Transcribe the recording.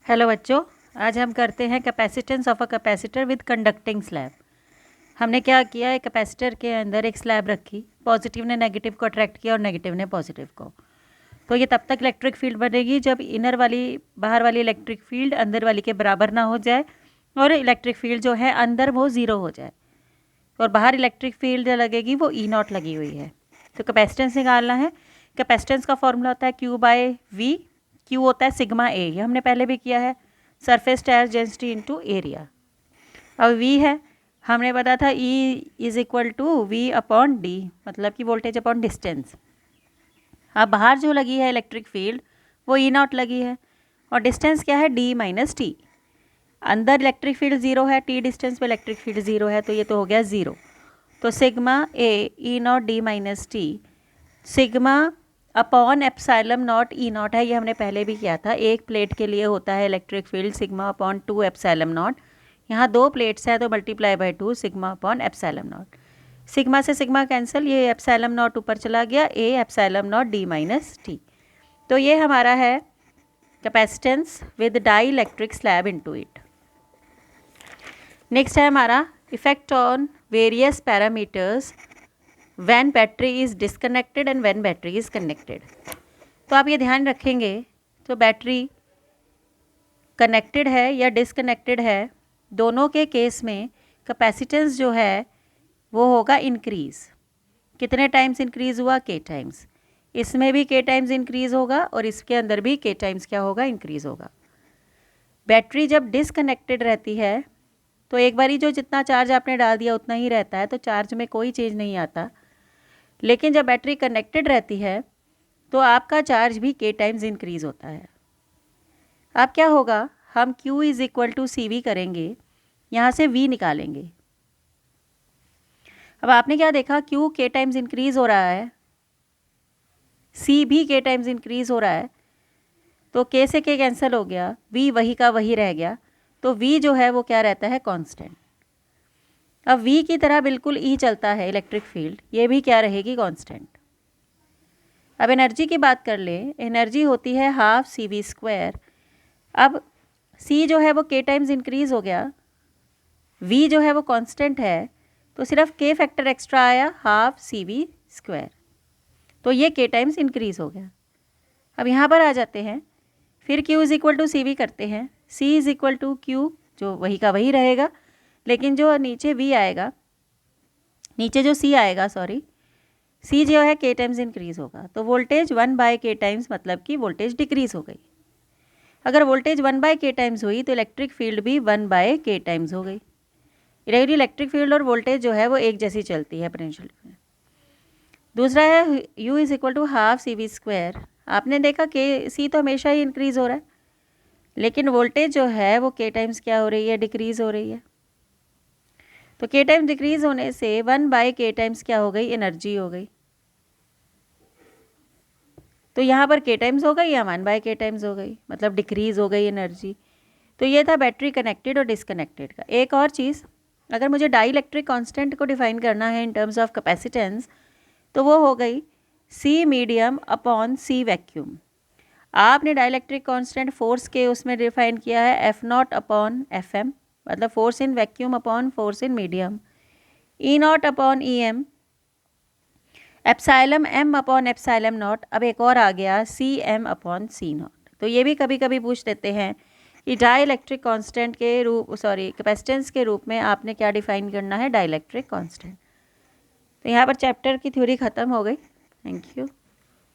Hello बच्चों, आज हम करते हैं capacitance of a capacitor with conducting slab. हमने क्या किया, एक कैपेसिटर के अंदर एक स्लैब रखी, पॉजिटिव ने नेगेटिव को अट्रैक्ट किया और नेगेटिव ने पॉजिटिव को। तो ये तब तक इलेक्ट्रिक फील्ड बनेगी जब इनर वाली बाहर वाली इलेक्ट्रिक फील्ड अंदर वाली के बराबर ना हो जाए और इलेक्ट्रिक फील्ड जो है अंदर वो ज़ीरो हो जाए और बाहर इलेक्ट्रिक फील्ड जो लगेगी वो ई नॉट लगी हुई है। तो कैपेसिटेंस निकालना है। कैपेसिटेंस का फॉर्मूला होता है क्यू बाय वी। क्यू होता है सिग्मा ए, ये हमने पहले भी किया है, surface charge density into area. अब वी है, हमने बताया था E is equal to V upon D, मतलब कि वोल्टेज अपॉन डिस्टेंस। अब बाहर जो लगी है इलेक्ट्रिक फील्ड वो ई नॉट लगी है और डिस्टेंस क्या है, डी माइनस टी। अंदर इलेक्ट्रिक फील्ड ज़ीरो है, टी डिस्टेंस पे इलेक्ट्रिक फील्ड ज़ीरो है, तो ये तो हो गया ज़ीरो। तो sigma A E not D minus T sigma upon epsilon not E not है, ये हमने पहले भी किया था। एक प्लेट के लिए होता है electric field sigma upon 2 epsilon nought. यहाँ दो प्लेट्स हैं तो multiply by 2 sigma upon epsilon nought. Sigma से सिग्मा कैंसिल, ये एप्साइलम नॉट ऊपर चला गया, A epsilon nought D minus T. तो ये हमारा है capacitance with dielectric slab into it. Next है हमारा effect on various parameters when battery is disconnected and when battery is connected. तो आप ये ध्यान रखेंगे, तो बैटरी कनेक्टेड है या डिसकनेक्टेड है, दोनों के केस में कैपेसिटेंस जो है वो होगा इंक्रीज़। कितने टाइम्स इंक्रीज़ हुआ, के टाइम्स। इसमें भी के टाइम्स इंक्रीज़ होगा और इसके अंदर भी के टाइम्स क्या होगा, इंक्रीज़ होगा। बैटरी जब डिसकनेक्टेड रहती है तो एक बारी जो जितना चार्ज आपने डाल दिया उतना ही रहता है, तो चार्ज में कोई चेंज नहीं आता। लेकिन जब बैटरी कनेक्टेड रहती है तो आपका चार्ज भी के टाइम्स इंक्रीज़ होता है। अब क्या होगा, हम Q is equal to C V करेंगे, यहाँ से V निकालेंगे। अब आपने क्या देखा, Q के टाइम्स इंक्रीज़ हो रहा है, C भी के टाइम्स इंक्रीज़ हो रहा है, तो K से K कैंसिल हो गया, V वही का वही रह गया, तो V जो है वो क्या रहता है, कांस्टेंट। अब V की तरह बिल्कुल E चलता है इलेक्ट्रिक फील्ड, ये भी क्या रहेगी, कांस्टेंट। अब एनर्जी की बात कर ले, एनर्जी होती है हाफ सी वी स्क्वायर। अब C जो है वो K टाइम्स इंक्रीज़ हो गया, V जो है वो कांस्टेंट है, तो सिर्फ K फैक्टर एक्स्ट्रा आया, हाफ सी वी स्क्वायर, तो ये K टाइम्स इंक्रीज़ हो गया। अब यहाँ पर आ जाते हैं, फिर Q is equal to C V करते हैं, C is equal to Q जो वही का वही रहेगा, लेकिन जो नीचे V आएगा, नीचे जो C आएगा, सॉरी, C जो है K टाइम्स इंक्रीज़ होगा, तो वोल्टेज 1 बाय K टाइम्स, मतलब कि वोल्टेज डिक्रीज़ हो गई। अगर वोल्टेज 1 बाय K टाइम्स हुई तो इलेक्ट्रिक फील्ड भी 1 बाय K टाइम्स हो गई। इलेक्ट्रिक फील्ड और वोल्टेज जो है वो एक जैसी चलती है पोटेंशियल में। दूसरा है U is equal to half C V square. आपने देखा कि C तो हमेशा ही इंक्रीज़ हो रहा है, लेकिन वोल्टेज जो है वो K टाइम्स क्या हो रही है, डिक्रीज़ हो रही है। तो K टाइम्स डिक्रीज़ होने से 1 बाय K टाइम्स क्या हो गई, एनर्जी हो गई। तो यहाँ पर K टाइम्स हो गई या 1 बाय K टाइम्स हो गई, मतलब डिक्रीज़ हो गई एनर्जी। तो ये था बैटरी कनेक्टेड और डिसकनेक्टेड का। एक और चीज़, अगर मुझे डाई इलेक्ट्रिक कांस्टेंट को डिफाइन करना है इन टर्म्स ऑफ कैपेसिटेंस, तो वो हो गई C medium upon C vacuum. आपने डाई इलेक्ट्रिक कांस्टेंट फोर्स के उसमें डिफाइन किया है F नॉट अपॉन FM, मतलब force in vacuum upon force in medium, E not upon EM, epsilon M upon epsilon not. अब एक और आ गया CM अपॉन C नॉट। तो ये भी कभी कभी पूछ देते हैं कि डाई इलेक्ट्रिक कांस्टेंट के रूप, सॉरी, कैपेसिटेंस के रूप में आपने क्या डिफाइन करना है, डाई इलेक्ट्रिक कांस्टेंट। तो यहाँ पर चैप्टर की थ्योरी ख़त्म हो गई। Thank you.